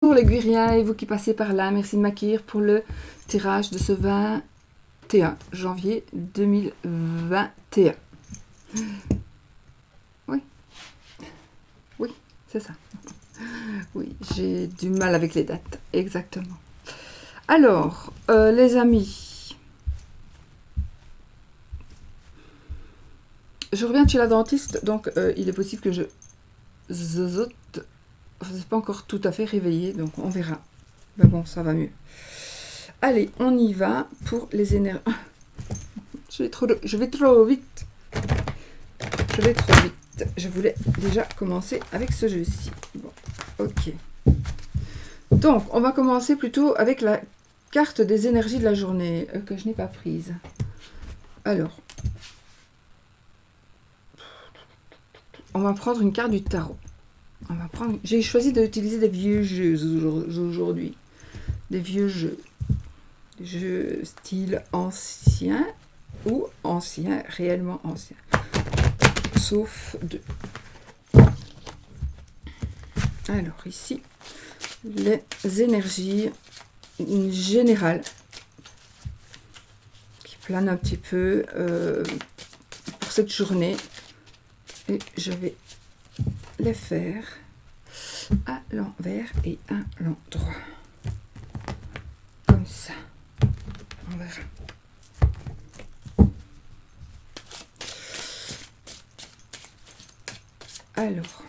Pour les Guiriens et vous qui passez par là, merci de m'accueillir pour le tirage de ce 21 janvier 2021. Oui, oui, c'est ça. Oui, j'ai du mal avec les dates, exactement. Alors, les amis, je reviens de chez la dentiste, donc il est possible que je zozote. C'est pas encore tout à fait réveillé, donc on verra. Mais bon, ça va mieux. Allez, on y va pour les énergies. Je vais trop vite. Je vais trop vite. Je voulais déjà commencer avec ce jeu-ci. Bon, ok. Donc, on va commencer plutôt avec la carte des énergies de la journée que je n'ai pas prise. Alors, on va prendre une carte du tarot. J'ai choisi d'utiliser des vieux jeux aujourd'hui. Des vieux jeux. Des jeux style ancien ou ancien, réellement ancien. Sauf deux. Alors ici, les énergies générales qui planent un petit peu pour cette journée. Et je vais les faire à l'envers et à l'endroit. Comme ça. On verra. Alors.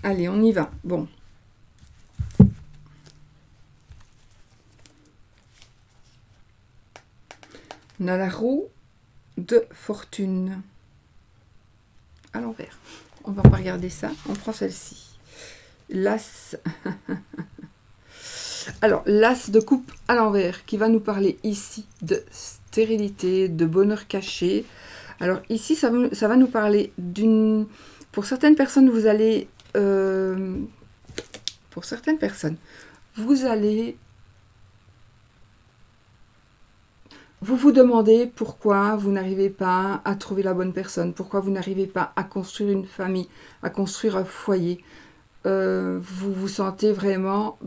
Allez, on y va. Bon. On a la roue de fortune. À l'envers. On va pas regarder ça. On prend celle-ci. L'as. Alors, l'as de coupe à l'envers qui va nous parler ici de stérilité, de bonheur caché. Alors ici, ça va nous parler d'une... Pour certaines personnes, vous allez... pour certaines personnes, vous allez... Vous demandez pourquoi vous n'arrivez pas à trouver la bonne personne, pourquoi vous n'arrivez pas à construire une famille, à construire un foyer. Vous vous sentez vraiment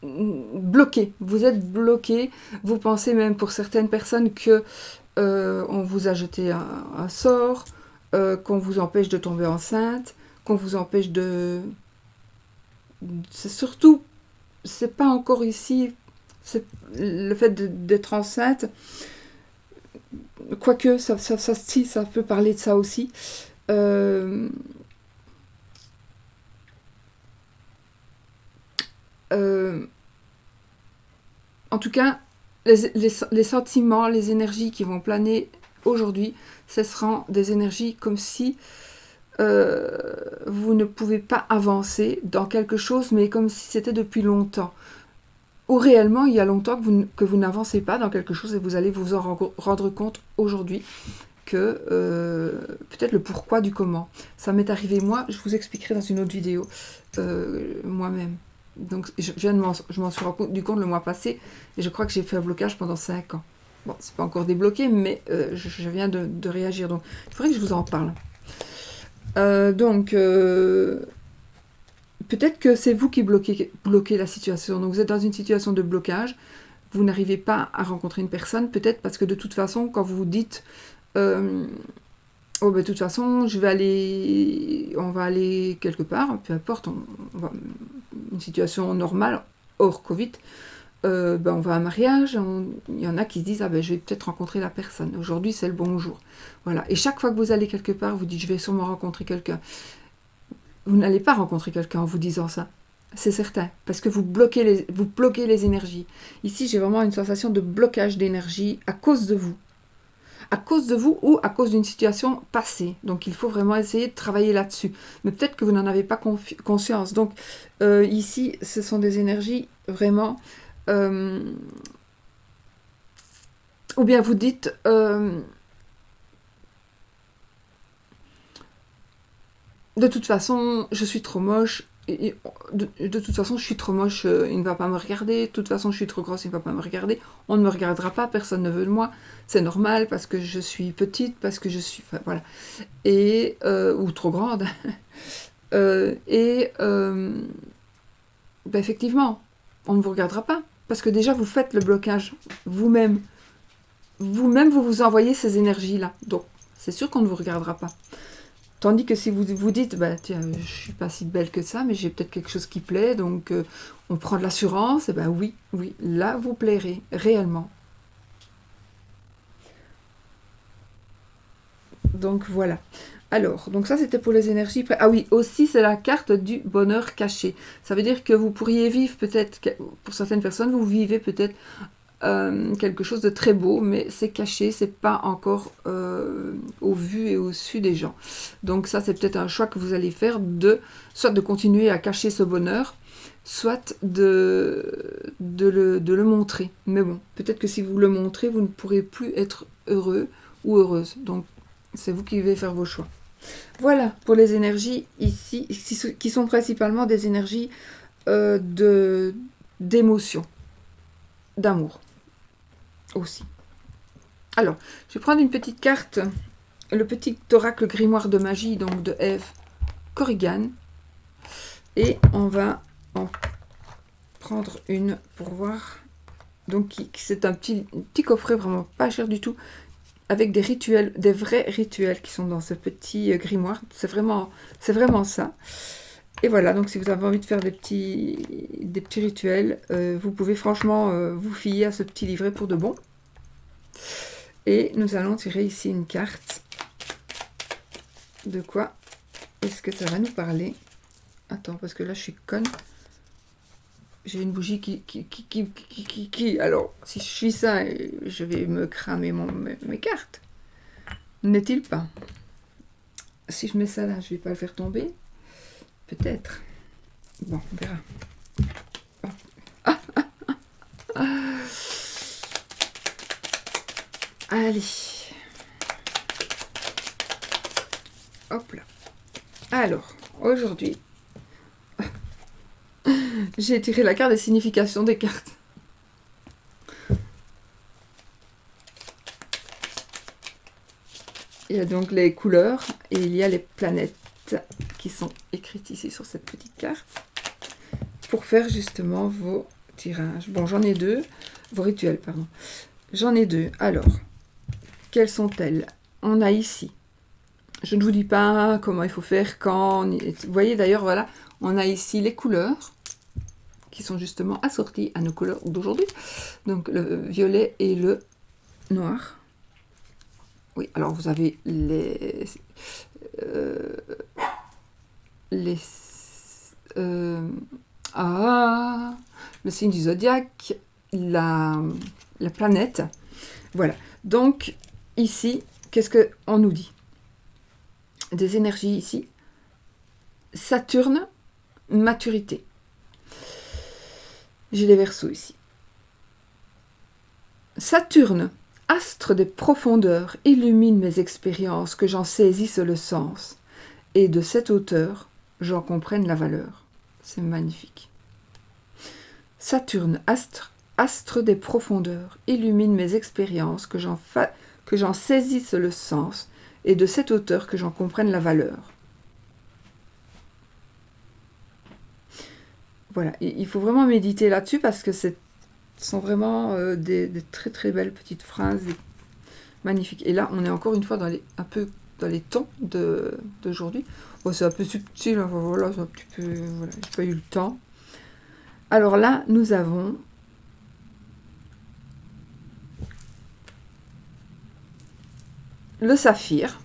bloqué. Vous êtes bloqué. Vous pensez même pour certaines personnes que on vous a jeté un sort, qu'on vous empêche de tomber enceinte, qu'on vous empêche de... C'est surtout, c'est pas encore ici... Le fait d'être enceinte, quoique ça peut parler de ça aussi. En tout cas, les sentiments, les énergies qui vont planer aujourd'hui, ce seront des énergies comme si vous ne pouvez pas avancer dans quelque chose, mais comme si c'était depuis longtemps. Ou réellement, il y a longtemps que vous n'avancez pas dans quelque chose et vous allez vous en rendre compte aujourd'hui que peut-être le pourquoi du comment. Ça m'est arrivé moi, je vous expliquerai dans une autre vidéo moi-même. Donc je m'en suis rendu compte le mois passé et je crois que j'ai fait un blocage pendant 5 ans. Bon, c'est pas encore débloqué, mais je viens de réagir. Donc il faudrait que je vous en parle. Peut-être que c'est vous qui bloquez la situation. Donc vous êtes dans une situation de blocage, vous n'arrivez pas à rencontrer une personne, peut-être parce que de toute façon, quand vous vous dites oh ben de toute façon, on va aller quelque part, peu importe, une situation normale, hors Covid, on va à un mariage, il y en a qui se disent ah ben je vais peut-être rencontrer la personne, aujourd'hui c'est le bon jour. Voilà. Et chaque fois que vous allez quelque part, vous dites je vais sûrement rencontrer quelqu'un. Vous n'allez pas rencontrer quelqu'un en vous disant ça. C'est certain. Parce que vous bloquez les énergies. Ici, j'ai vraiment une sensation de blocage d'énergie à cause de vous. à cause de vous ou à cause d'une situation passée. Donc il faut vraiment essayer de travailler là-dessus. Mais peut-être que vous n'en avez pas conscience. Donc ici, ce sont des énergies vraiment... ou bien vous dites... de toute façon, je suis trop moche. De toute façon, je suis trop moche, il ne va pas me regarder. De toute façon, je suis trop grosse, il ne va pas me regarder. On ne me regardera pas, personne ne veut de moi. C'est normal parce que je suis petite, parce que je suis... Enfin, voilà. Et, ou trop grande. Ben effectivement, on ne vous regardera pas. Parce que déjà, vous faites le blocage vous-même. Vous-même, vous vous envoyez ces énergies-là. Donc, c'est sûr qu'on ne vous regardera pas. Tandis que si vous vous dites, bah, tiens, je suis pas si belle que ça, mais j'ai peut-être quelque chose qui plaît, donc on prend de l'assurance, et ben oui, là vous plairez, réellement. Donc voilà. Alors, donc ça c'était pour les énergies. Ah oui, aussi c'est la carte du bonheur caché. Ça veut dire que vous pourriez vivre peut-être, pour certaines personnes, vous vivez peut-être quelque chose de très beau, mais c'est caché, c'est pas encore au vu et au su des gens. Donc ça, c'est peut-être un choix que vous allez faire, soit de continuer à cacher ce bonheur, soit de le montrer. Mais bon, peut-être que si vous le montrez, vous ne pourrez plus être heureux ou heureuse. Donc c'est vous qui devez faire vos choix. Voilà pour les énergies ici, qui sont principalement des énergies d'émotion, d'amour aussi. Alors, je vais prendre une petite carte, le petit oracle grimoire de magie, donc de Eve Corrigan, et on va en prendre une pour voir. Donc, c'est un petit coffret vraiment pas cher du tout, avec des rituels, des vrais rituels qui sont dans ce petit grimoire. C'est vraiment ça. Et voilà, donc si vous avez envie de faire des petits rituels, vous pouvez franchement vous fier à ce petit livret pour de bon. Et nous allons tirer ici une carte. De quoi est-ce que ça va nous parler? Attends, parce que là je suis conne. J'ai une bougie qui... Alors, si je suis ça, je vais me cramer mes cartes. N'est-il pas? Si je mets ça là, je vais pas le faire tomber. Peut-être. Bon, on verra. Allez. Hop là. Alors, aujourd'hui, j'ai tiré la carte des significations des cartes. Il y a donc les couleurs et il y a les planètes qui sont écrites ici sur cette petite carte pour faire justement vos tirages. Bon, j'en ai deux. Vos rituels, pardon. J'en ai deux. Alors, quelles sont-elles? On a ici. Je ne vous dis pas comment il faut faire quand... Vous voyez d'ailleurs, voilà, on a ici les couleurs qui sont justement assorties à nos couleurs d'aujourd'hui. Donc le violet et le noir. Oui, alors vous avez le signe du zodiaque, la planète. Voilà. Donc ici, qu'est-ce qu'on nous dit? Des énergies ici. Saturne, maturité. J'ai les Verseaux ici. Saturne, astre des profondeurs, illumine mes expériences, que j'en saisisse le sens, et de cette hauteur, j'en comprenne la valeur. C'est magnifique. Saturne, astre des profondeurs, illumine mes expériences, que j'en saisisse le sens, et de cette hauteur, que j'en comprenne la valeur. Voilà, il faut vraiment méditer là-dessus parce que ce sont vraiment des très très belles petites phrases magnifiques. Et là, on est encore une fois un peu dans les tons d'aujourd'hui. Bon, c'est un peu subtil, hein, voilà, c'est un petit peu, voilà, j'ai pas eu le temps. Alors là, nous avons le saphir,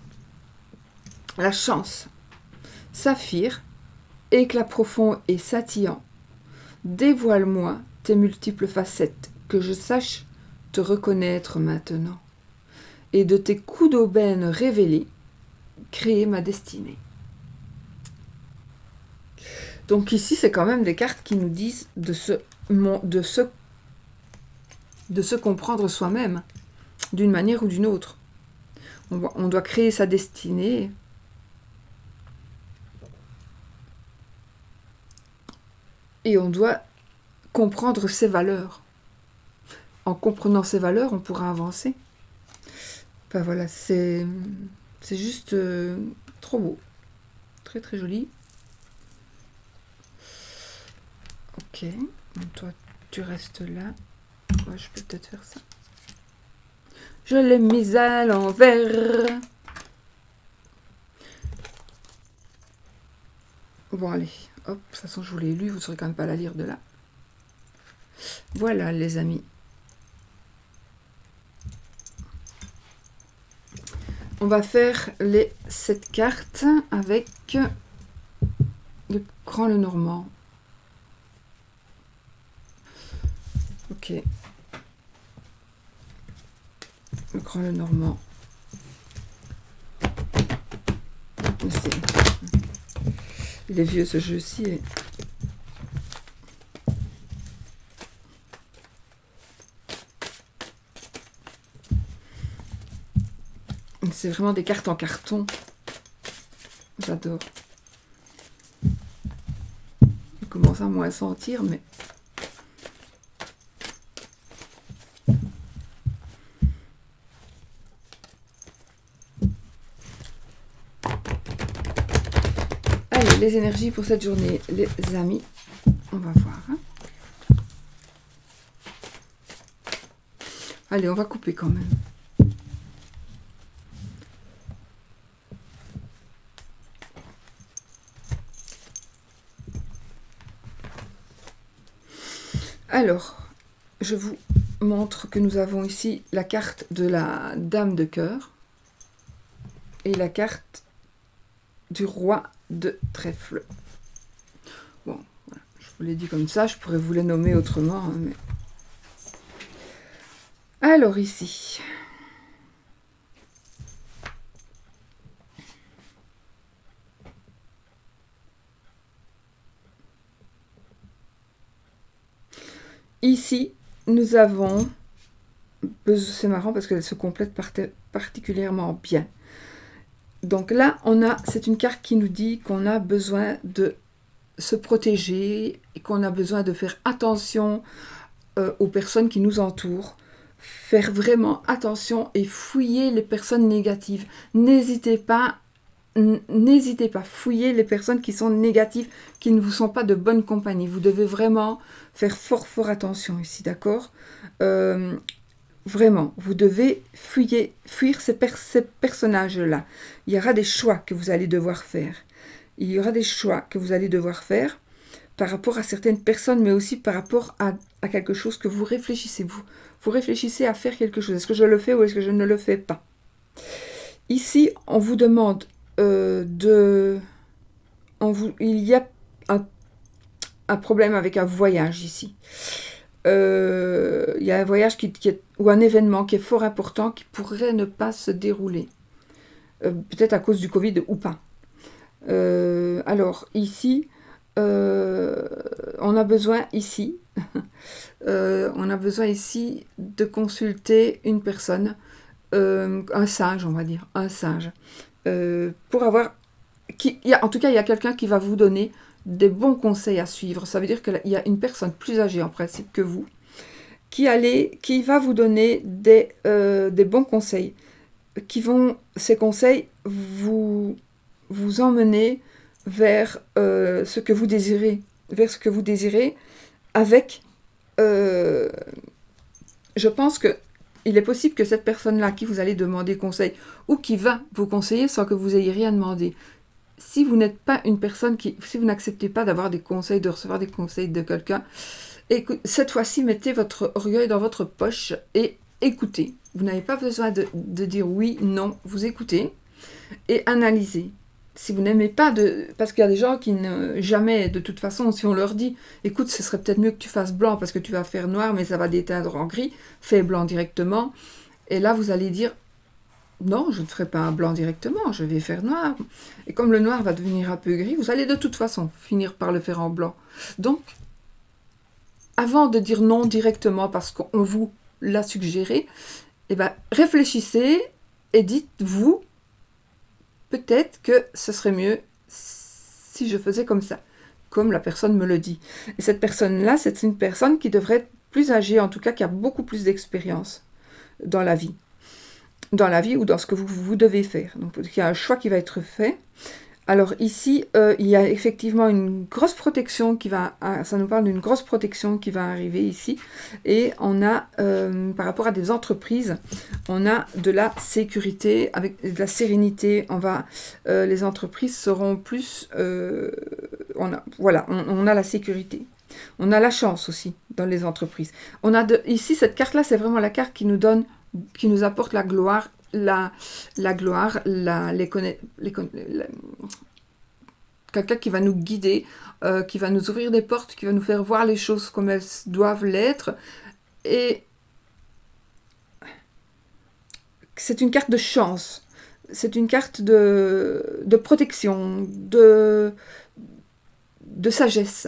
la chance. Saphir, éclat profond et scintillant. Dévoile-moi tes multiples facettes, que je sache te reconnaître maintenant. et de tes coups d'aubaine révélés, créer ma destinée. Donc ici, c'est quand même des cartes qui nous disent de se comprendre soi-même, d'une manière ou d'une autre. On doit créer sa destinée. Et on doit comprendre ses valeurs. En comprenant ses valeurs, on pourra avancer. Enfin voilà, c'est juste trop beau. Très très joli. Ok, donc toi tu restes là. Moi je peux peut-être faire ça. Je l'ai mise à l'envers. Bon allez, hop, de toute façon je vous l'ai lu, vous ne saurez quand même pas la lire de là. Voilà les amis. On va faire les 7 cartes avec le Grand Lenormand. Ok. Le Grand Lenormand. Il est vieux ce jeu-ci. C'est vraiment des cartes en carton. J'adore. Je commence à moins sentir, mais... Allez, les énergies pour cette journée, les amis. On va voir. Hein. Allez, on va couper quand même. Alors, je vous montre que nous avons ici la carte de la Dame de cœur et la carte du Roi de trèfle. Bon, voilà, je vous l'ai dit comme ça, je pourrais vous les nommer autrement. Hein, mais... Alors ici... Ici, nous avons... C'est marrant parce qu'elle se complète particulièrement bien. Donc là, c'est une carte qui nous dit qu'on a besoin de se protéger et qu'on a besoin de faire attention aux personnes qui nous entourent. Faire vraiment attention et fouiller les personnes négatives. N'hésitez pas, fouiller les personnes qui sont négatives, qui ne vous sont pas de bonne compagnie. Vous devez vraiment faire fort attention ici, d'accord ? Vraiment, vous devez fuir ces personnages-là. Il y aura des choix que vous allez devoir faire. Il y aura des choix que vous allez devoir faire par rapport à certaines personnes, mais aussi par rapport à quelque chose que vous réfléchissez. Vous réfléchissez à faire quelque chose. Est-ce que je le fais ou est-ce que je ne le fais pas ? Ici, on vous demande il y a un problème avec un voyage ici. Il y a un voyage ou un événement qui est fort important qui pourrait ne pas se dérouler. Peut-être à cause du Covid ou pas. Alors, ici, on a besoin ici... on a besoin ici de consulter une personne, un sage, on va dire, un sage, pour avoir... en tout cas, il y a quelqu'un qui va vous donner des bons conseils à suivre. Ça veut dire qu'il y a une personne plus âgée en principe que vous qui va vous donner des bons conseils. Ces conseils vous emmener vers ce que vous désirez, avec... je pense que il est possible que cette personne-là qui vous allez demander conseil ou qui va vous conseiller sans que vous ayez rien demandé. Si vous n'êtes pas une personne si vous n'acceptez pas d'avoir des conseils, de recevoir des conseils de quelqu'un, cette fois-ci, mettez votre orgueil dans votre poche et écoutez. Vous n'avez pas besoin de dire oui, non, vous écoutez et analysez. Si vous n'aimez pas parce qu'il y a des gens qui jamais, de toute façon, si on leur dit, écoute, ce serait peut-être mieux que tu fasses blanc parce que tu vas faire noir, mais ça va déteindre en gris, fais blanc directement. Et là, vous allez dire, non, je ne ferai pas un blanc directement, je vais faire noir. Et comme le noir va devenir un peu gris, vous allez de toute façon finir par le faire en blanc. Donc, avant de dire non directement parce qu'on vous l'a suggéré, eh ben, réfléchissez et dites-vous, peut-être que ce serait mieux si je faisais comme ça, comme la personne me le dit. Et cette personne-là, c'est une personne qui devrait être plus âgée, en tout cas qui a beaucoup plus d'expérience dans la vie. Dans la vie ou dans ce que vous devez faire. Donc il y a un choix qui va être fait. Alors ici, il y a effectivement une grosse protection qui va... Ça nous parle d'une grosse protection qui va arriver ici. Et on a, par rapport à des entreprises, on a de la sécurité, avec de la sérénité. Les entreprises seront plus... on a la sécurité. On a la chance aussi dans les entreprises. Ici, cette carte-là, c'est vraiment la carte qui nous apporte la gloire, quelqu'un qui va nous guider, qui va nous ouvrir des portes, qui va nous faire voir les choses comme elles doivent l'être. Et c'est une carte de chance, c'est une carte de protection, de sagesse,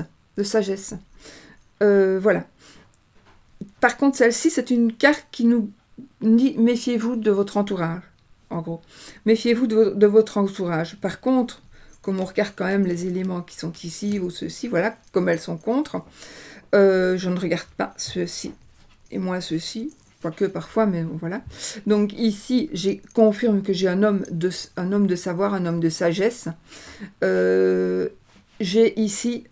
voilà. Par contre, celle-ci, c'est une carte qui nous dit méfiez-vous de votre entourage, en gros. Méfiez-vous de votre entourage. Par contre, comme on regarde quand même les éléments qui sont ici ou ceux-ci, voilà, comme elles sont contre, je ne regarde pas ceux-ci et moins ceux-ci, quoique parfois, mais bon, voilà. Donc ici, confirme que j'ai un homme de savoir, un homme de sagesse. J'ai ici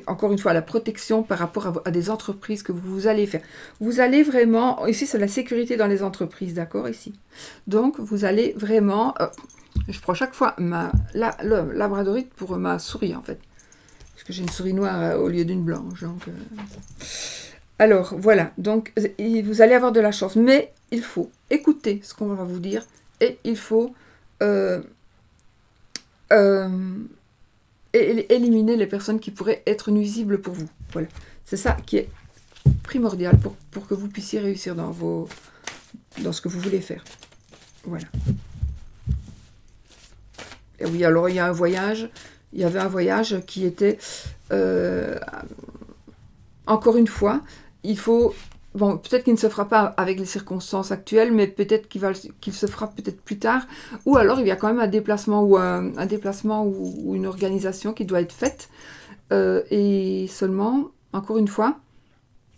encore une fois, la protection par rapport à des entreprises que vous allez faire. Vous allez vraiment... Ici, c'est la sécurité dans les entreprises, d'accord, ici. Donc, vous allez vraiment... je prends chaque fois le labradorite pour ma souris, en fait. Parce que j'ai une souris noire au lieu d'une blanche. Donc, alors, voilà. Donc, vous allez avoir de la chance. Mais il faut écouter ce qu'on va vous dire. Et il faut... et éliminer les personnes qui pourraient être nuisibles pour vous. Voilà. C'est ça qui est primordial pour que vous puissiez réussir dans ce que vous voulez faire. Voilà. Et oui, alors il y avait un voyage qui était... encore une fois, il faut... Bon, peut-être qu'il ne se fera pas avec les circonstances actuelles, mais peut-être qu'il se fera peut-être plus tard. Ou alors, il y a quand même un déplacement ou une organisation qui doit être faite. Et seulement, encore une fois,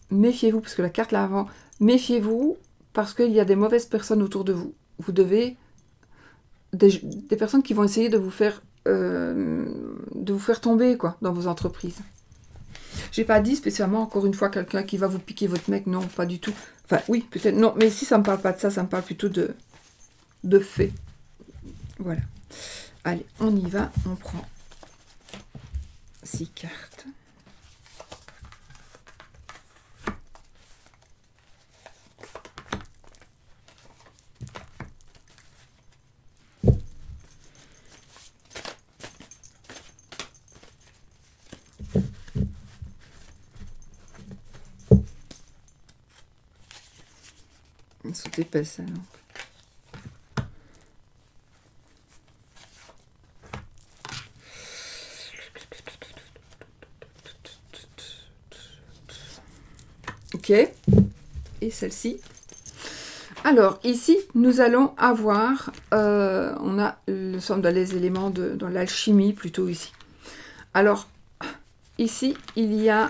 méfiez-vous, parce que la carte là avant, méfiez-vous, parce qu'il y a des mauvaises personnes autour de vous. Vous devez... Des personnes qui vont essayer de vous faire tomber, quoi, dans vos entreprises. J'ai pas dit spécialement, encore une fois, quelqu'un qui va vous piquer votre mec, non, pas du tout. Enfin, oui, peut-être, non, mais ici, ça me parle pas de ça, ça me parle plutôt de faits. Voilà. Allez, on y va, on prend 6 cartes. Elles sont épaisses, donc. Ok. Et celle-ci. Alors, ici, nous allons avoir... nous sommes dans les éléments dans l'alchimie, plutôt, ici. Alors, ici, il y a...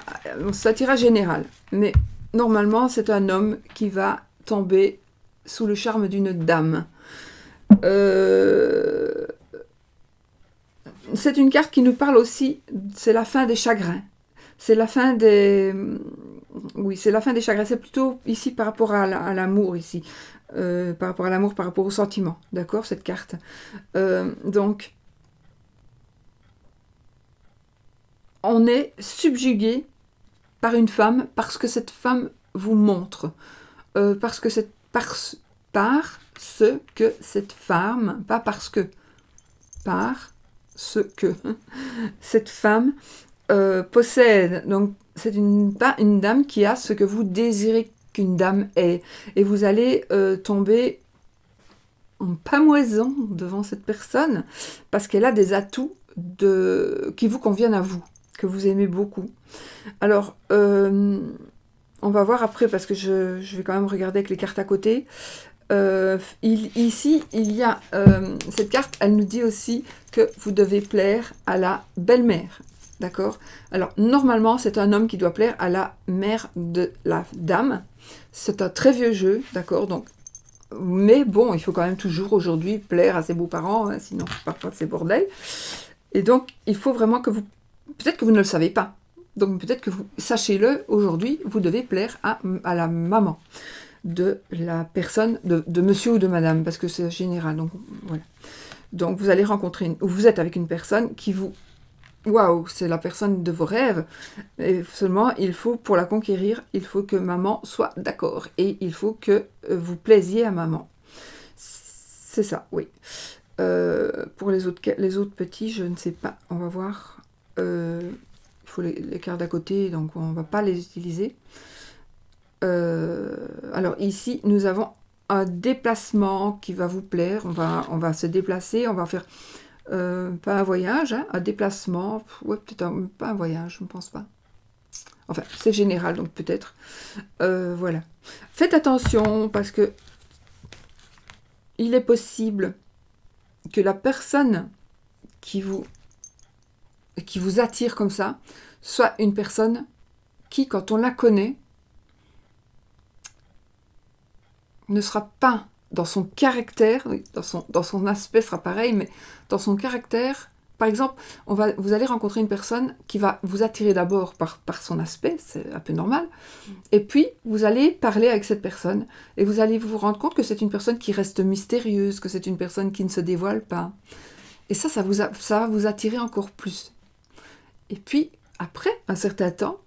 C'est un tirage général. Mais, normalement, c'est un homme qui va tomber sous le charme d'une dame. C'est une carte qui nous parle aussi, c'est la fin des chagrins. C'est la fin des... Oui, c'est la fin des chagrins. C'est plutôt ici par rapport à l'amour, ici. Par rapport à l'amour, par rapport au sentiment. D'accord, cette carte. Donc, on est subjugué par une femme parce que cette femme vous montre. Parce que cette femme, pas parce que, par ce que cette femme possède. Donc, c'est une dame qui a ce que vous désirez qu'une dame est. Et vous allez tomber en pamoison devant cette personne parce qu'elle a des atouts qui vous conviennent à vous, que vous aimez beaucoup. Alors, on va voir après parce que je vais quand même regarder avec les cartes à côté. Ici, il y a cette carte, elle nous dit aussi que vous devez plaire à la belle-mère. D'accord? Alors, normalement, c'est un homme qui doit plaire à la mère de la dame. C'est un très vieux jeu, d'accord? Donc, mais bon, il faut quand même toujours aujourd'hui plaire à ses beaux-parents, hein, sinon parfois c'est bordel. Et donc, il faut vraiment que vous... Peut-être que vous ne le savez pas. Donc, peut-être que vous... Sachez-le, aujourd'hui, vous devez plaire à la maman de la personne, de monsieur ou de madame, parce que c'est général. Donc, voilà. Donc, vous allez rencontrer... Vous êtes avec une personne qui vous... Waouh, c'est la personne de vos rêves. Et seulement, il faut, pour la conquérir, il faut que maman soit d'accord. Et il faut que vous plaisiez à maman. C'est ça, oui. Pour les autres petits, je ne sais pas. On va voir. Il faut les cartes d'à côté, donc on ne va pas les utiliser. Alors ici, nous avons un déplacement qui va vous plaire. On va se déplacer, on va faire... pas un voyage, hein, un déplacement, ouais, peut-être pas un voyage, je ne pense pas. Enfin, c'est général, donc peut-être. Voilà. Faites attention, parce que il est possible que la personne qui vous attire comme ça, soit une personne qui, quand on la connaît, ne sera pas dans son caractère, oui, dans son aspect sera pareil, mais dans son caractère, par exemple, vous allez rencontrer une personne qui va vous attirer d'abord par son aspect, c'est un peu normal, et puis vous allez parler avec cette personne, et vous allez vous rendre compte que c'est une personne qui reste mystérieuse, que c'est une personne qui ne se dévoile pas. Et ça va vous attirer encore plus. Et puis, après un certain temps,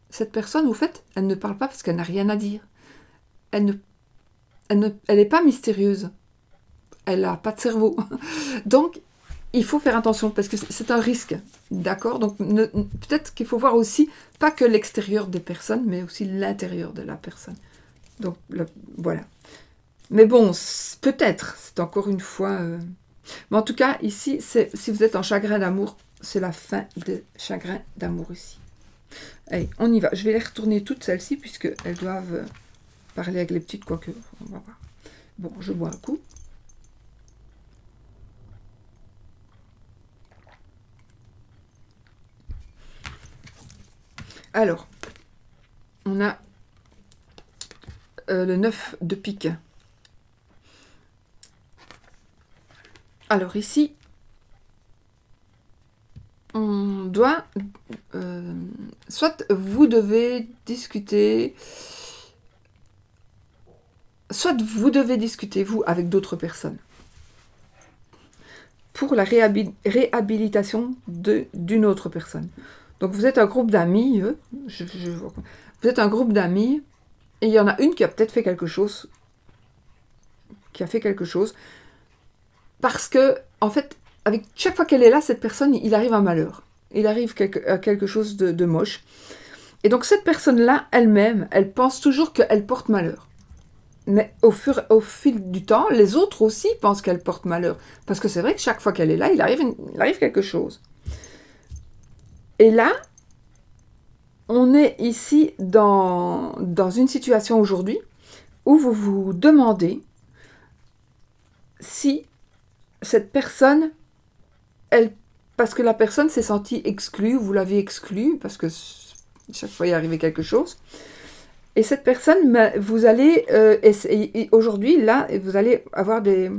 cette personne, au fait, elle ne parle pas parce qu'elle n'a rien à dire. Elle n'est pas mystérieuse. Elle n'a pas de cerveau. Donc, il faut faire attention parce que c'est un risque. D'accord? Donc, peut-être qu'il faut voir aussi, pas que l'extérieur des personnes, mais aussi l'intérieur de la personne. Donc, voilà. Mais bon, peut-être, c'est encore une fois... Mais en tout cas, ici, si vous êtes en chagrin d'amour, c'est la fin de chagrin d'amour ici. Allez, on y va. Je vais les retourner toutes celles-ci, puisqu'elles doivent parler avec les petites, quoique, on va voir. Bon, je bois un coup. Alors, on a le 9 de pique. Alors ici, on doit... soit vous devez discuter... Soit vous devez discuter, vous, avec d'autres personnes, pour la réhabilitation d'une autre personne. Donc vous êtes un groupe d'amis, vous êtes un groupe d'amis, et il y en a une qui a peut-être fait quelque chose, parce que, en fait, avec chaque fois qu'elle est là, cette personne, il arrive un malheur. Il arrive quelque chose de moche. Et donc cette personne-là, elle-même, elle pense toujours qu'elle porte malheur. Mais au fil du temps, les autres aussi pensent qu'elle porte malheur. Parce que c'est vrai que chaque fois qu'elle est là, il arrive quelque chose. Et là, on est ici dans une situation aujourd'hui où vous vous demandez si cette personne, parce que la personne s'est sentie exclue, vous l'avez exclue, parce que chaque fois il est arrivé quelque chose. Et cette personne, vous allez essayer, aujourd'hui, là, vous allez avoir des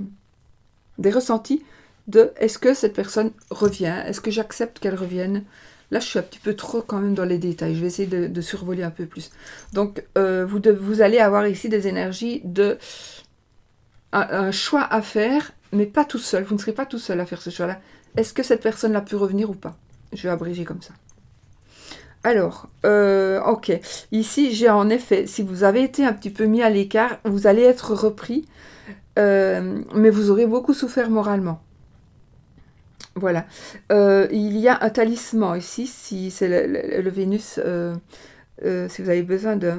ressentis de est-ce que cette personne revient? Est-ce que j'accepte qu'elle revienne? Là, je suis un petit peu trop quand même dans les détails. Je vais essayer de survoler un peu plus. Donc, vous allez avoir ici des énergies un choix à faire, mais pas tout seul. Vous ne serez pas tout seul à faire ce choix-là. Est-ce que cette personne-là peut revenir ou pas? Je vais abréger comme ça. Alors, ok. Ici, j'ai en effet, si vous avez été un petit peu mis à l'écart, vous allez être repris, mais vous aurez beaucoup souffert moralement. Voilà. Il y a un talisman ici, si c'est le Vénus si vous avez besoin de...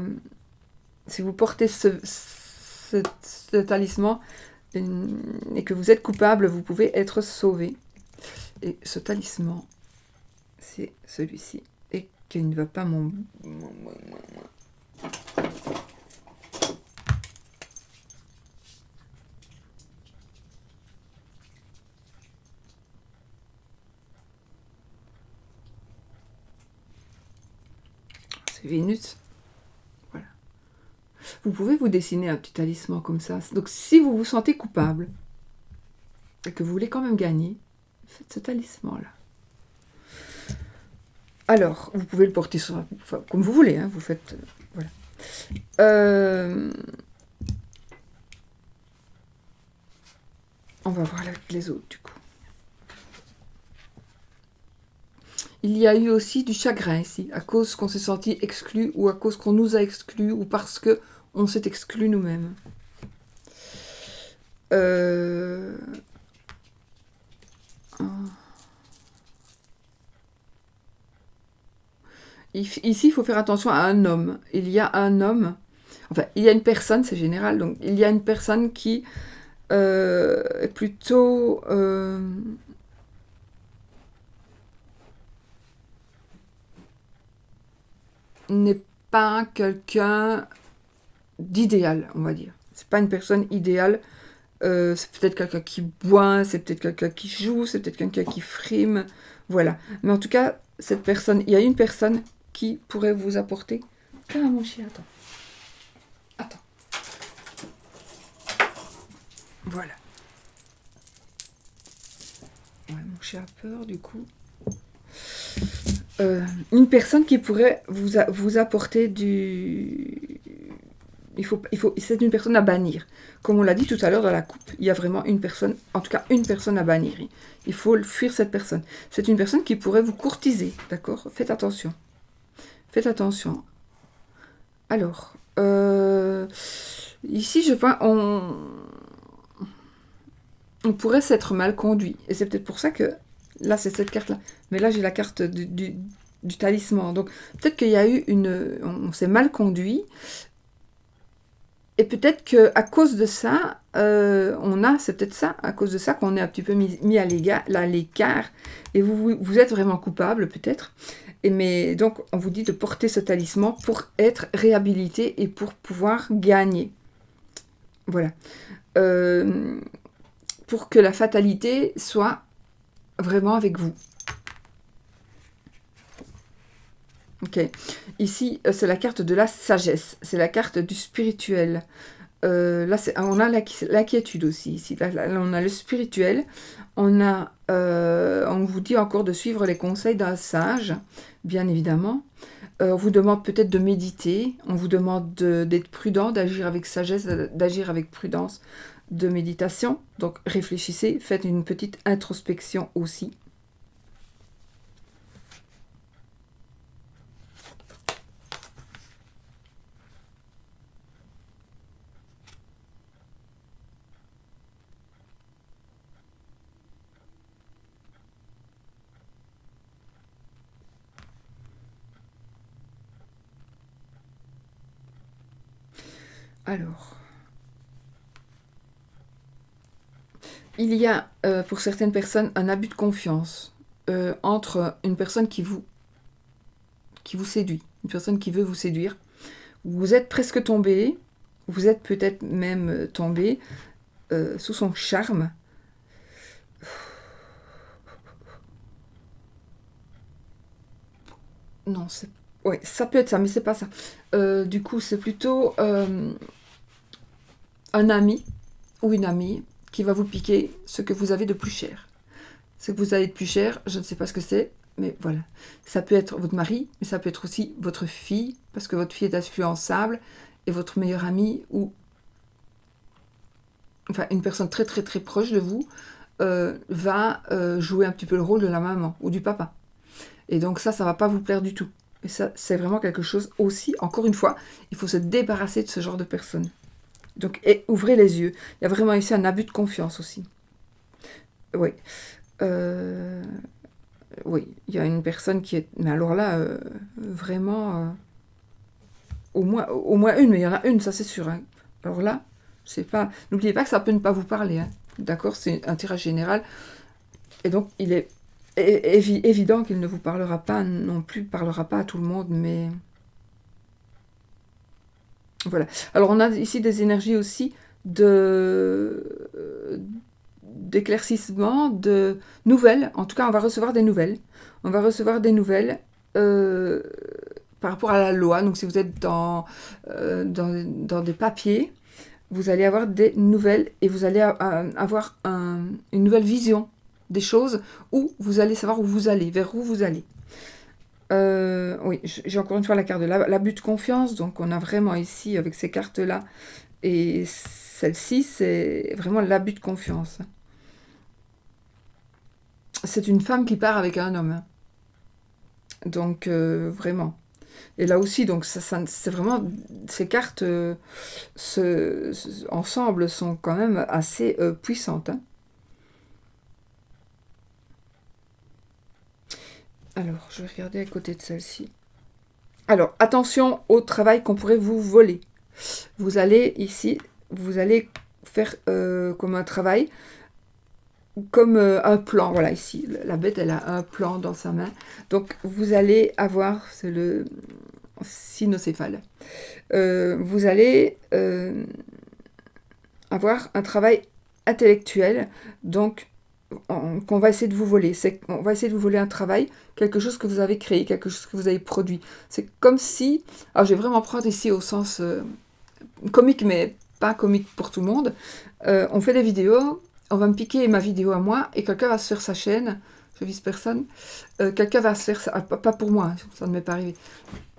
Si vous portez ce talisman et que vous êtes coupable, vous pouvez être sauvé. Et ce talisman, c'est celui-ci. Et qu'il ne va pas c'est Vénus. Voilà. Vous pouvez vous dessiner un petit talisman comme ça. Donc si vous vous sentez coupable et que vous voulez quand même gagner, faites ce talisman-là. Alors, vous pouvez le porter sur, enfin, comme vous voulez, hein, vous faites... voilà. On va voir les autres, du coup. Il y a eu aussi du chagrin ici, à cause qu'on s'est senti exclu, ou à cause qu'on nous a exclus, ou parce que on s'est exclu nous-mêmes. Ici, il faut faire attention à un homme. Il y a un homme, enfin, il y a une personne, c'est général, donc il y a une personne qui est plutôt... n'est pas quelqu'un d'idéal, on va dire. C'est pas une personne idéale. C'est peut-être quelqu'un qui boit, c'est peut-être quelqu'un qui joue, c'est peut-être quelqu'un qui frime. Voilà. Mais en tout cas, cette personne, il y a une personne qui pourrait vous apporter... Ah, mon chien, attends. Voilà. Ouais, mon chien a peur, du coup. Une personne qui pourrait vous apporter du... c'est une personne à bannir. Comme on l'a dit tout à l'heure dans la coupe, il y a vraiment une personne, en tout cas une personne à bannir. Il faut fuir cette personne. C'est une personne qui pourrait vous courtiser, d'accord? Faites attention. Faites attention. Alors, ici, je vois, on pourrait s'être mal conduit. Et c'est peut-être pour ça que, là, c'est cette carte-là. Mais là, j'ai la carte du talisman. Donc, peut-être qu'il y a eu on s'est mal conduit. Et peut-être qu'à cause de ça, c'est peut-être ça, à cause de ça qu'on est un petit peu mis à l'écart. Et vous êtes vraiment coupable, peut-être. Mais donc, on vous dit de porter ce talisman pour être réhabilité et pour pouvoir gagner. Voilà. Pour que la fatalité soit vraiment avec vous. Ok. Ici, c'est la carte de la sagesse. C'est la carte du spirituel. Là, on a l'inquiétude aussi. Ici, là, on a le spirituel. On vous dit encore de suivre les conseils d'un sage, bien évidemment. On vous demande peut-être de méditer. On vous demande d'être prudent, d'agir avec sagesse, d'agir avec prudence, de méditation. Donc, réfléchissez. Faites une petite introspection aussi. Alors, il y a pour certaines personnes un abus de confiance entre une personne qui vous séduit, une personne qui veut vous séduire. Vous êtes presque tombé, vous êtes peut-être même tombé sous son charme. Non, ouais, ça peut être ça, mais c'est pas ça. Du coup, c'est plutôt un ami ou une amie qui va vous piquer ce que vous avez de plus cher. Ce que vous avez de plus cher, je ne sais pas ce que c'est, mais voilà. Ça peut être votre mari, mais ça peut être aussi votre fille, parce que votre fille est influençable, et votre meilleure amie, ou enfin une personne très très très proche de vous, va jouer un petit peu le rôle de la maman ou du papa. Et donc ça va pas vous plaire du tout. Et ça, c'est vraiment quelque chose aussi, encore une fois, il faut se débarrasser de ce genre de personnes. Donc, ouvrez les yeux. Il y a vraiment ici un abus de confiance aussi. Oui. Oui, il y a une personne qui est... Mais alors là, vraiment... au moins une, mais il y en a une, ça c'est sûr. Hein. Alors là, je sais pas. N'oubliez pas que ça peut ne pas vous parler. Hein. D'accord, c'est un tirage général. Et donc, il est évident qu'il ne vous parlera pas non plus, parlera pas à tout le monde, mais voilà. Alors, on a ici des énergies aussi d'éclaircissement, de nouvelles. En tout cas, on va recevoir des nouvelles. On va recevoir des nouvelles euh, par rapport à la loi. Donc, si vous êtes dans des papiers, vous allez avoir des nouvelles et vous allez avoir une nouvelle vision des choses où vous allez savoir où vous allez, vers où vous allez. Oui, j'ai encore une fois la carte de l'abus de confiance. Donc, on a vraiment ici, avec ces cartes-là, et celle-ci, c'est vraiment l'abus de confiance. C'est une femme qui part avec un homme. Donc, vraiment. Et là aussi, donc c'est vraiment... Ces cartes, ensemble, sont quand même assez puissantes. Hein. Alors, je vais regarder à côté de celle-ci. Alors, attention au travail qu'on pourrait vous voler. Vous allez ici, vous allez faire comme un travail, comme un plan. Voilà, ici, la bête, elle a un plan dans sa main. Donc, vous allez avoir, c'est le cynocéphale. Vous allez avoir un travail intellectuel, donc qu'on va essayer de vous voler. On va essayer de vous voler un travail, quelque chose que vous avez créé, quelque chose que vous avez produit. C'est comme si... Alors, je vais vraiment prendre ici au sens comique, mais pas comique pour tout le monde. On fait des vidéos, on va me piquer ma vidéo à moi, et quelqu'un va se faire sa chaîne, je vise personne, quelqu'un va se faire... pas pour moi, ça ne m'est pas arrivé.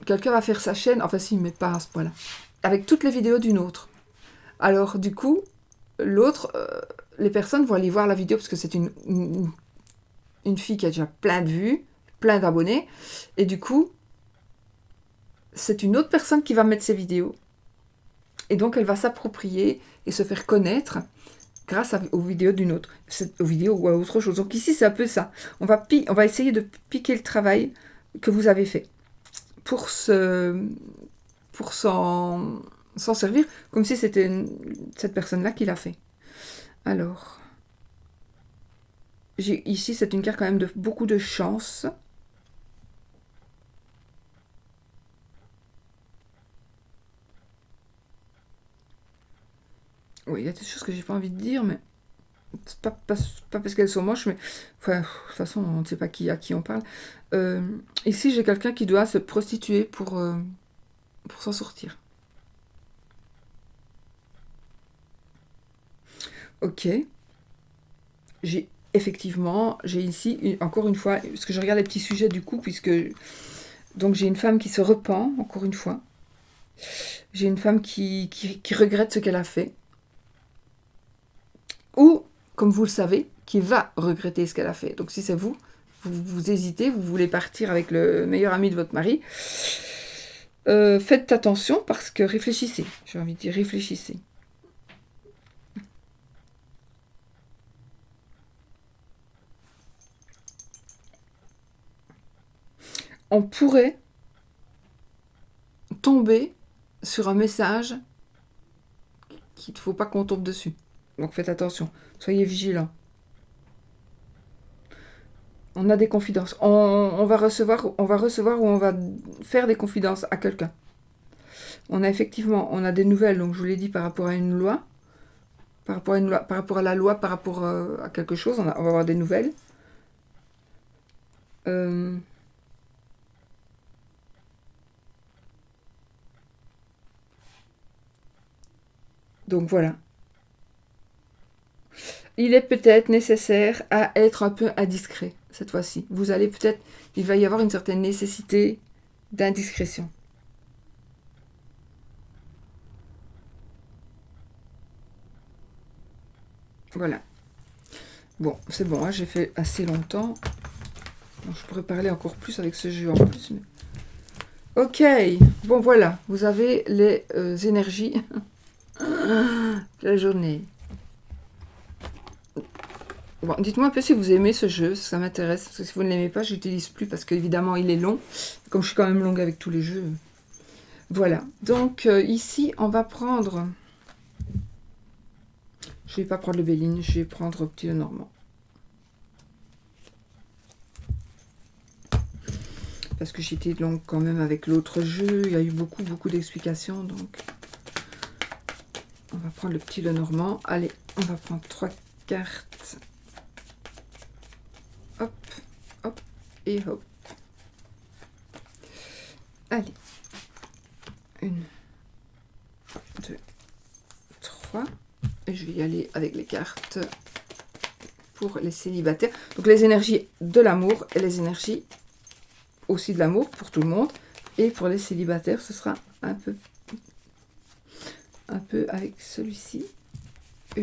Quelqu'un va faire sa chaîne, enfin si, mais pas à ce point-là, avec toutes les vidéos d'une autre. Alors, du coup, l'autre... les personnes vont aller voir la vidéo parce que c'est une fille qui a déjà plein de vues, plein d'abonnés, et du coup, c'est une autre personne qui va mettre ses vidéos, et donc elle va s'approprier et se faire connaître grâce aux vidéos d'une autre, aux vidéos ou à autre chose. Donc ici, c'est un peu ça. On va essayer de piquer le travail que vous avez fait pour s'en servir, comme si c'était cette personne-là qui l'a fait. Alors, ici, c'est une carte quand même de beaucoup de chance. Oui, il y a des choses que j'ai pas envie de dire, mais c'est pas parce qu'elles sont moches, mais enfin, de toute façon, on ne sait pas à qui on parle. Ici, j'ai quelqu'un qui doit se prostituer pour s'en sortir. Ok. J'ai ici, encore une fois, parce que je regarde les petits sujets du coup, puisque... Donc j'ai une femme qui se repent, encore une fois. J'ai une femme qui regrette ce qu'elle a fait. Ou, comme vous le savez, qui va regretter ce qu'elle a fait. Donc si c'est vous hésitez, vous voulez partir avec le meilleur ami de votre mari, faites attention parce que réfléchissez. J'ai envie de dire réfléchissez. On pourrait tomber sur un message qu'il ne faut pas qu'on tombe dessus. Donc faites attention, soyez vigilants. On a des confidences. On va recevoir ou on va faire des confidences à quelqu'un. On a des nouvelles, donc je vous l'ai dit par rapport à une loi, par rapport à la loi, par rapport à quelque chose, on va avoir des nouvelles. Donc voilà. Il est peut-être nécessaire à être un peu indiscret cette fois-ci. Il va y avoir une certaine nécessité d'indiscrétion. Voilà. Bon, c'est bon, hein, j'ai fait assez longtemps. Bon, je pourrais parler encore plus avec ce jeu en plus. Mais... Ok, bon voilà, vous avez les énergies de la journée. Bon, dites-moi un peu si vous aimez ce jeu, ça m'intéresse. Parce que si vous ne l'aimez pas, je l'utilise plus parce qu'évidemment il est long. Comme je suis quand même longue avec tous les jeux. Voilà, donc ici, on va prendre... Je vais pas prendre le Béline, je vais prendre Petit Lenormand. Parce que j'étais donc quand même avec l'autre jeu, il y a eu beaucoup d'explications, donc... On va prendre le Petit Lenormand. Allez, on va prendre 3 cartes. Hop, hop et hop. Allez. 1, 2, 3. Et je vais y aller avec les cartes pour les célibataires. Donc les énergies de l'amour et les énergies aussi de l'amour pour tout le monde. Et pour les célibataires, ce sera un peu avec celui-ci. 1,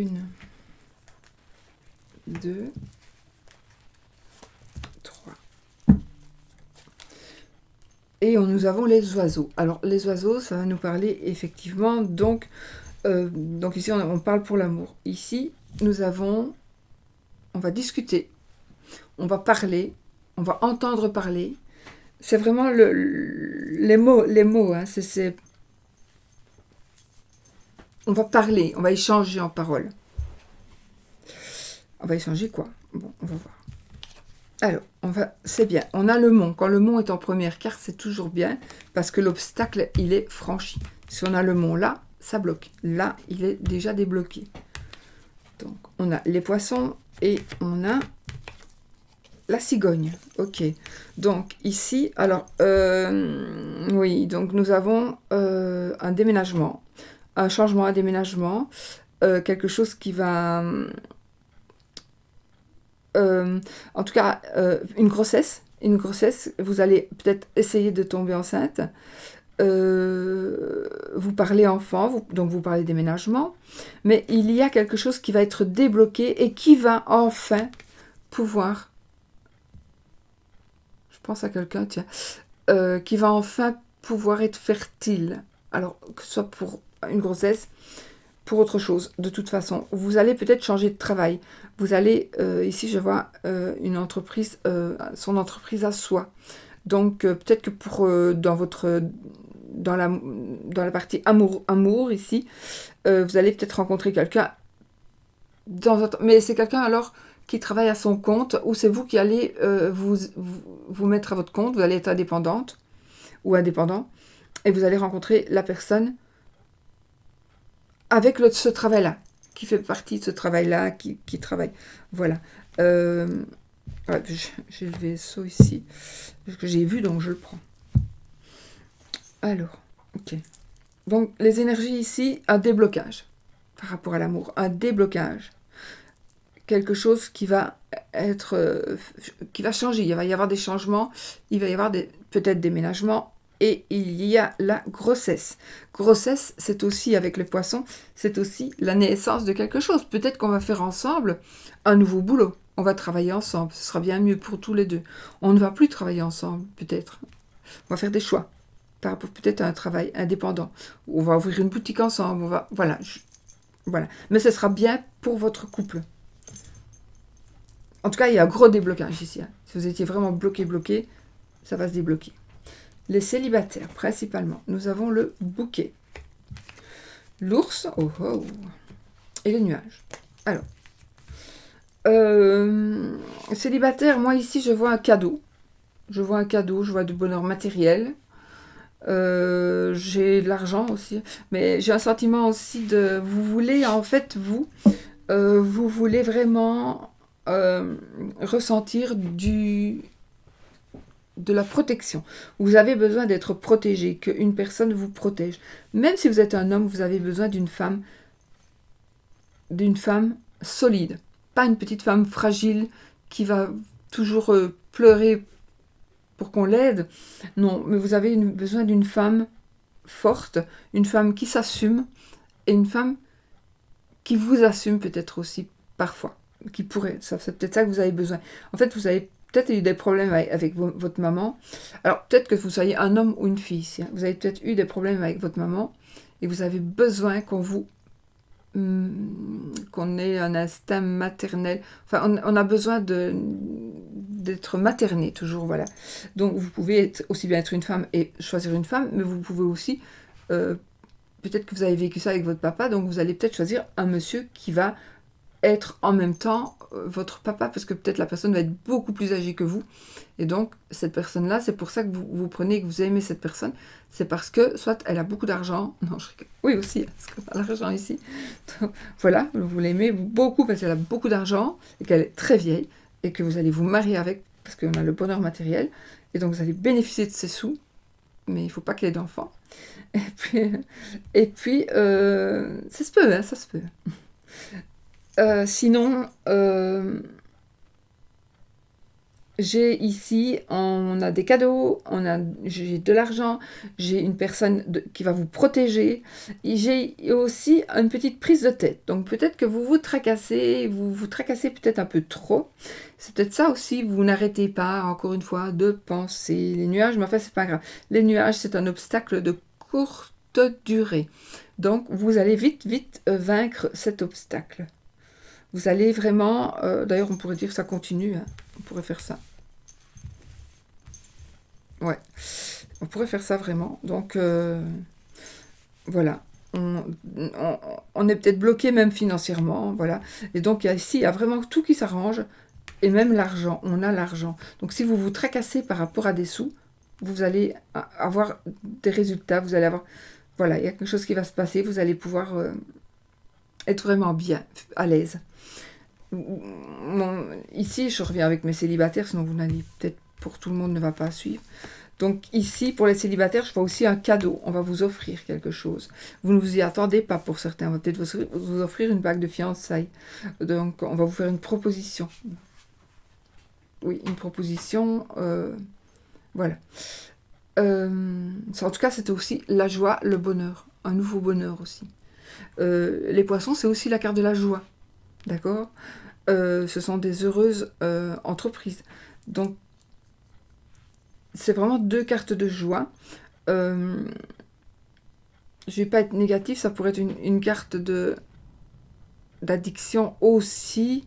2, 3. Et nous avons les oiseaux. Alors les oiseaux, ça va nous parler effectivement, donc ici on parle pour l'amour. Ici, on va discuter, on va parler, on va entendre parler. C'est vraiment les mots, hein, on va parler, on va échanger en parole. On va échanger quoi? Bon, on va voir. Alors, c'est bien. On a le mont. Quand le mont est en première carte, c'est toujours bien parce que l'obstacle, il est franchi. Si on a le mont là, ça bloque. Là, il est déjà débloqué. Donc, on a les poissons et on a la cigogne. Ok. Donc, ici, alors, oui, donc nous avons un déménagement, un changement, un déménagement, quelque chose qui va... en tout cas, une grossesse, vous allez peut-être essayer de tomber enceinte, vous parlez enfant, donc vous parlez déménagement, mais il y a quelque chose qui va être débloqué et qui va enfin pouvoir, je pense à quelqu'un, tiens, qui va enfin pouvoir être fertile, alors que ce soit pour une grossesse, pour autre chose, de toute façon. Vous allez peut-être changer de travail. Vous allez, ici je vois une entreprise, son entreprise à soi. Donc peut-être que dans la partie amour ici, vous allez peut-être rencontrer quelqu'un, mais c'est quelqu'un alors qui travaille à son compte, ou c'est vous qui allez vous mettre à votre compte, vous allez être indépendante ou indépendant, et vous allez rencontrer la personne avec ce travail-là, qui fait partie de ce travail-là, qui travaille. Voilà. Ouais, j'ai le vaisseau ici, parce que j'ai vu, donc je le prends. Alors, ok. Donc, les énergies ici, un déblocage par rapport à l'amour, un déblocage. Quelque chose qui va qui va changer. Il va y avoir des changements, il va y avoir peut-être des déménagements. Et il y a la grossesse. Grossesse, c'est aussi, avec les poissons, c'est aussi la naissance de quelque chose. Peut-être qu'on va faire ensemble un nouveau boulot. On va travailler ensemble. Ce sera bien mieux pour tous les deux. On ne va plus travailler ensemble, peut-être. On va faire des choix par rapport peut-être à un travail indépendant. On va ouvrir une boutique ensemble. Voilà. Voilà. Mais ce sera bien pour votre couple. En tout cas, il y a un gros déblocage ici. Hein. Si vous étiez vraiment bloqué, ça va se débloquer. Les célibataires, principalement. Nous avons le bouquet. L'ours, et les nuages. Alors, célibataire, moi ici, je vois un cadeau. Je vois du bonheur matériel. J'ai de l'argent aussi. Mais j'ai un sentiment aussi de... Vous voulez, en fait, vous voulez vraiment ressentir de la protection. Vous avez besoin d'être protégé, qu'une personne vous protège. Même si vous êtes un homme, vous avez besoin d'une femme solide. Pas une petite femme fragile qui va toujours pleurer pour qu'on l'aide. Non, mais vous avez besoin d'une femme forte, une femme qui s'assume et une femme qui vous assume peut-être aussi parfois. Qui pourrait, c'est peut-être ça que vous avez besoin. En fait, vous avez peut-être eu des problèmes avec votre maman. Alors, peut-être que vous soyez un homme ou une fille ici. Hein. Vous avez peut-être eu des problèmes avec votre maman et vous avez besoin qu'on ait un instinct maternel. Enfin, on a besoin d'être materné, toujours, voilà. Donc, vous pouvez aussi bien être une femme et choisir une femme, mais vous pouvez aussi, peut-être que vous avez vécu ça avec votre papa, donc vous allez peut-être choisir un monsieur qui va être en même temps votre papa, parce que peut-être la personne va être beaucoup plus âgée que vous, et donc cette personne-là, c'est pour ça que vous prenez, que vous aimez cette personne, c'est parce que soit elle a beaucoup d'argent, non je rigole, oui aussi, parce qu'on a l'argent ici, donc, voilà, vous l'aimez beaucoup parce qu'elle a beaucoup d'argent, et qu'elle est très vieille, et que vous allez vous marier avec, parce qu'on a le bonheur matériel, et donc vous allez bénéficier de ses sous, mais il ne faut pas qu'elle ait d'enfants, et puis ça se peut, hein, ça se peut. Sinon, j'ai ici, on a des cadeaux, j'ai de l'argent, j'ai une personne qui va vous protéger, et j'ai aussi une petite prise de tête. Donc peut-être que vous tracassez peut-être un peu trop. C'est peut-être ça aussi, vous n'arrêtez pas, encore une fois, de penser. Les nuages, mais enfin, c'est pas grave. Les nuages, c'est un obstacle de courte durée. Donc vous allez vite vaincre cet obstacle. Vous allez vraiment, d'ailleurs on pourrait dire que ça continue, hein. On pourrait faire ça. Ouais, on pourrait faire ça vraiment. Donc voilà, on est peut-être bloqué même financièrement, voilà. Et donc ici, il y a vraiment tout qui s'arrange, et même l'argent, on a l'argent. Donc si vous vous tracassez par rapport à des sous, vous allez avoir des résultats, vous allez avoir, voilà, il y a quelque chose qui va se passer, vous allez pouvoir être vraiment bien, à l'aise. Bon, ici, je reviens avec mes célibataires, sinon vous n'allez peut-être pour tout le monde ne va pas suivre. Donc ici, pour les célibataires, je vois aussi un cadeau. On va vous offrir quelque chose. Vous ne vous y attendez pas pour certains. On va peut-être vous offrir une bague de fiançailles. Donc on va vous faire une proposition. Oui, une proposition. Voilà. En tout cas, c'est aussi la joie, le bonheur. Un nouveau bonheur aussi. Les poissons, c'est aussi la carte de la joie. D'accord ? Ce sont des heureuses entreprises. Donc, c'est vraiment deux cartes de joie. Je ne vais pas être négatif, ça pourrait être une carte d'addiction aussi.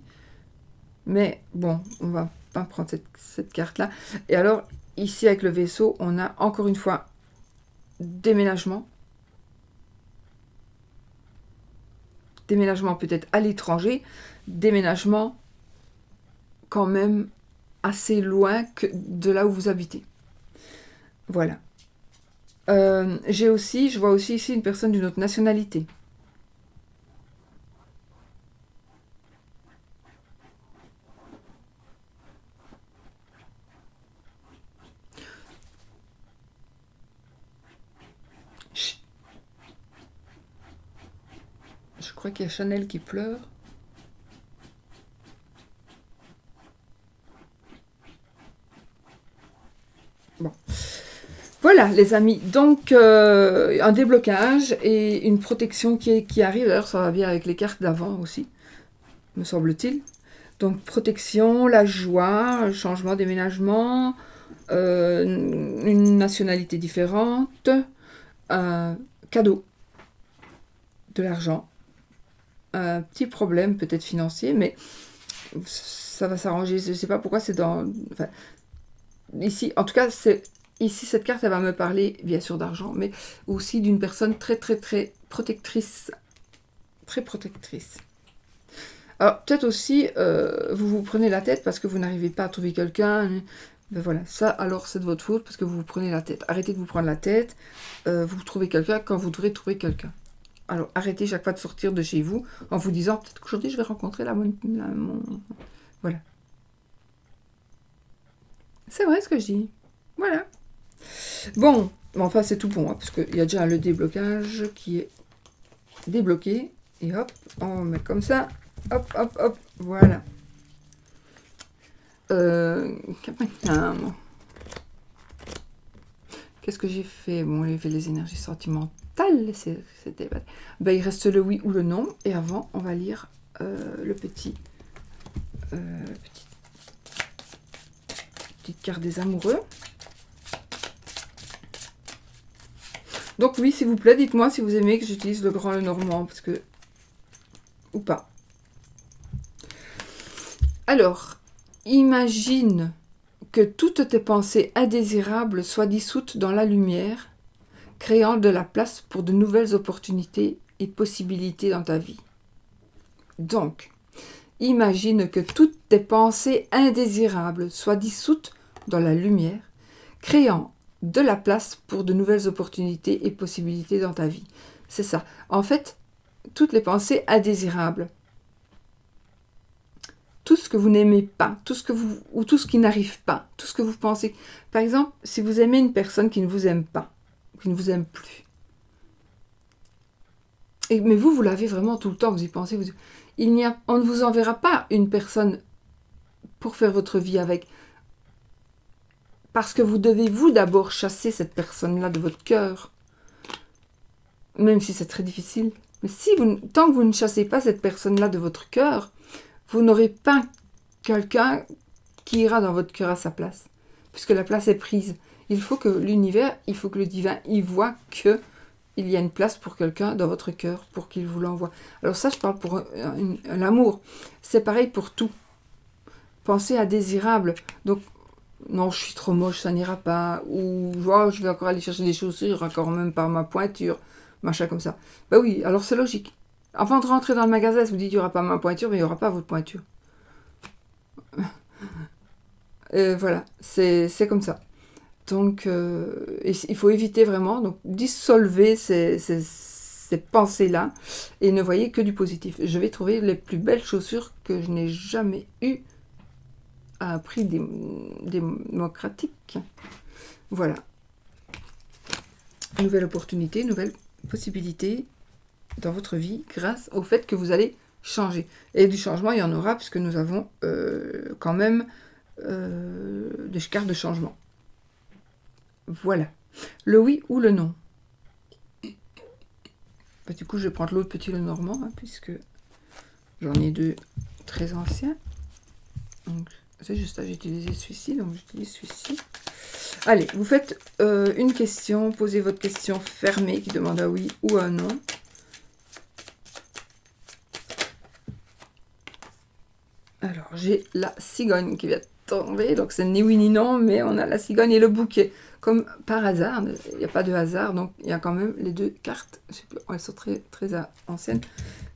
Mais bon, on va pas prendre cette carte-là. Et alors, ici avec le vaisseau, on a encore une fois déménagement. Déménagement peut-être à l'étranger. Déménagement quand même assez loin de là où vous habitez. Voilà. Je vois aussi ici une personne d'une autre nationalité. Je crois qu'il y a Chanel qui pleure. Bon. Voilà les amis, donc un déblocage et une protection qui arrive, d'ailleurs ça va bien avec les cartes d'avant aussi, me semble-t-il. Donc protection, la joie, changement, déménagement, une nationalité différente, cadeau, de l'argent, un petit problème peut-être financier, mais ça va s'arranger, je ne sais pas pourquoi c'est dans... Enfin, ici, en tout cas, ici, cette carte, elle va me parler, bien sûr, d'argent, mais aussi d'une personne très, très, très protectrice. Très protectrice. Alors, peut-être aussi, vous vous prenez la tête parce que vous n'arrivez pas à trouver quelqu'un. Ben voilà, ça, alors, c'est de votre faute parce que vous vous prenez la tête. Arrêtez de vous prendre la tête. Vous trouvez quelqu'un quand vous devrez trouver quelqu'un. Alors, arrêtez chaque fois de sortir de chez vous en vous disant, peut-être qu'aujourd'hui, je vais rencontrer mon... Voilà. C'est vrai ce que je dis. Voilà. Bon, enfin c'est tout pour moi, parce qu'il y a déjà le déblocage qui est débloqué. Et hop, on met comme ça. Hop, hop, hop, voilà. Qu'est-ce que j'ai fait? Bon, j'ai fait les énergies sentimentales. C'était... Ben, il reste le oui ou le non. Et avant, on va lire le petite carte des amoureux. Donc oui, s'il vous plaît, dites-moi si vous aimez que j'utilise le grand Lenormand, parce que... ou pas. Alors, imagine que toutes tes pensées indésirables soient dissoutes dans la lumière, créant de la place pour de nouvelles opportunités et possibilités dans ta vie. Donc, imagine que toutes tes pensées indésirables soient dissoutes dans la lumière, créant de la place pour de nouvelles opportunités et possibilités dans ta vie. C'est ça. En fait, toutes les pensées indésirables, tout ce que vous n'aimez pas, tout ce qui n'arrive pas, tout ce que vous pensez. Par exemple, si vous aimez une personne qui ne vous aime pas, qui ne vous aime plus, mais vous l'avez vraiment tout le temps, vous y pensez, on ne vous enverra pas une personne pour faire votre vie avec, parce que vous devez vous d'abord chasser cette personne-là de votre cœur, même si c'est très difficile. Mais tant que vous ne chassez pas cette personne-là de votre cœur, vous n'aurez pas quelqu'un qui ira dans votre cœur à sa place, puisque la place est prise. Il faut que l'univers, il faut que le divin y voit que il y a une place pour quelqu'un dans votre cœur, pour qu'il vous l'envoie. Alors ça, je parle pour l'amour. C'est pareil pour tout. Pensez à désirable. Donc, non, je suis trop moche, ça n'ira pas. Ou oh, je vais encore aller chercher des chaussures, encore même par ma pointure, machin comme ça. Ben oui, alors c'est logique. Avant de rentrer dans le magasin, si vous dites il n'y aura pas ma pointure, mais il n'y aura pas votre pointure. Voilà, c'est comme ça. Donc, il faut éviter vraiment, donc dissolver ces pensées-là et ne voyez que du positif. Je vais trouver les plus belles chaussures que je n'ai jamais eues à un prix démocratique. Voilà. Nouvelle opportunité, nouvelle possibilité dans votre vie grâce au fait que vous allez changer. Et du changement, il y en aura puisque nous avons quand même des cartes de changement. Voilà. Le oui ou le non. Bah, du coup, je vais prendre l'autre petit le normand, puisque j'en ai deux très anciens. Donc, c'est juste ça, j'ai utilisé celui-ci, donc j'utilise celui-ci. Allez, vous faites une question, posez votre question fermée qui demande un oui ou un non. Alors, j'ai la cigogne qui vient de tomber, donc c'est ni oui ni non, mais on a la cigogne et le bouquet. Comme par hasard, il n'y a pas de hasard, donc il y a quand même les deux cartes, je sais plus, elles sont très, très anciennes,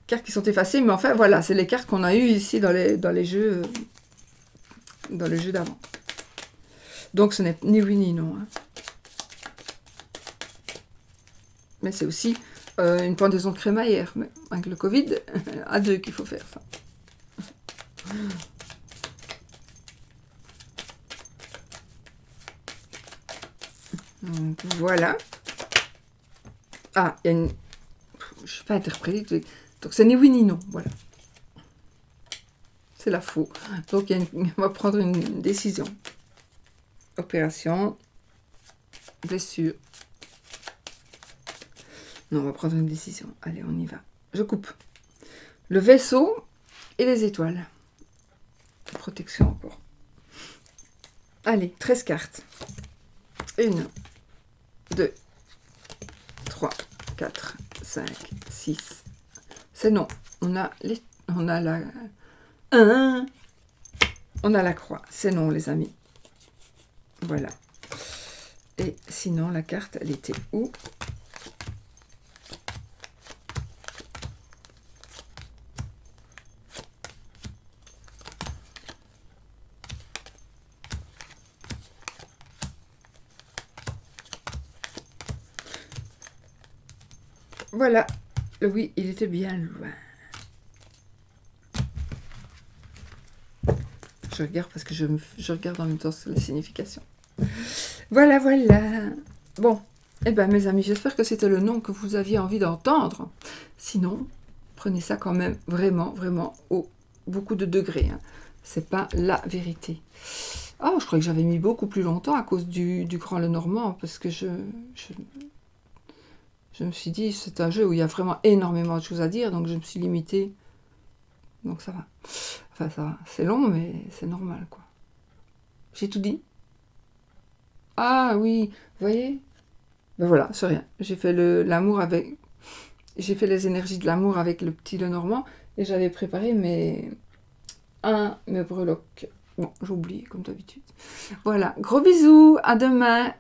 cartes qui sont effacées, mais enfin voilà, c'est les cartes qu'on a eues ici dans les jeux d'avant. Donc ce n'est ni oui ni non. Mais c'est aussi une pendaison de crémaillère, mais avec le Covid, à deux qu'il faut faire ça. Donc voilà. Ah, il y a une... Je ne sais pas interpréter. Donc c'est ni oui ni non, voilà. C'est la faux. Donc on va prendre une décision. Opération. Blessure. Non, on va prendre une décision. Allez, on y va. Je coupe. Le vaisseau et les étoiles. Protection encore. Allez, 13 cartes. 1, 2, 3, 4, 5, 6. C'est non. On a la 1. On a la croix. C'est non, les amis. Voilà. Et sinon, la carte, elle était où? Voilà, oui, il était bien loin. Je regarde parce que je regarde en même temps sur la signification. Voilà, voilà. Bon, eh bien mes amis, j'espère que c'était le nom que vous aviez envie d'entendre. Sinon, prenez ça quand même vraiment, vraiment au beaucoup de degrés. C'est pas la vérité. Oh, je crois que j'avais mis beaucoup plus longtemps à cause du Grand Lenormand, parce que je me suis dit, c'est un jeu où il y a vraiment énormément de choses à dire, donc je me suis limitée. Donc ça va. Enfin, ça va. C'est long, mais c'est normal, quoi. J'ai tout dit? Ah oui, vous voyez? Ben voilà, c'est rien. J'ai fait l'amour avec... J'ai fait les énergies de l'amour avec le petit Lenormand, et j'avais préparé mes breloques. Bon, j'ai oublié, comme d'habitude. Voilà, gros bisous, à demain.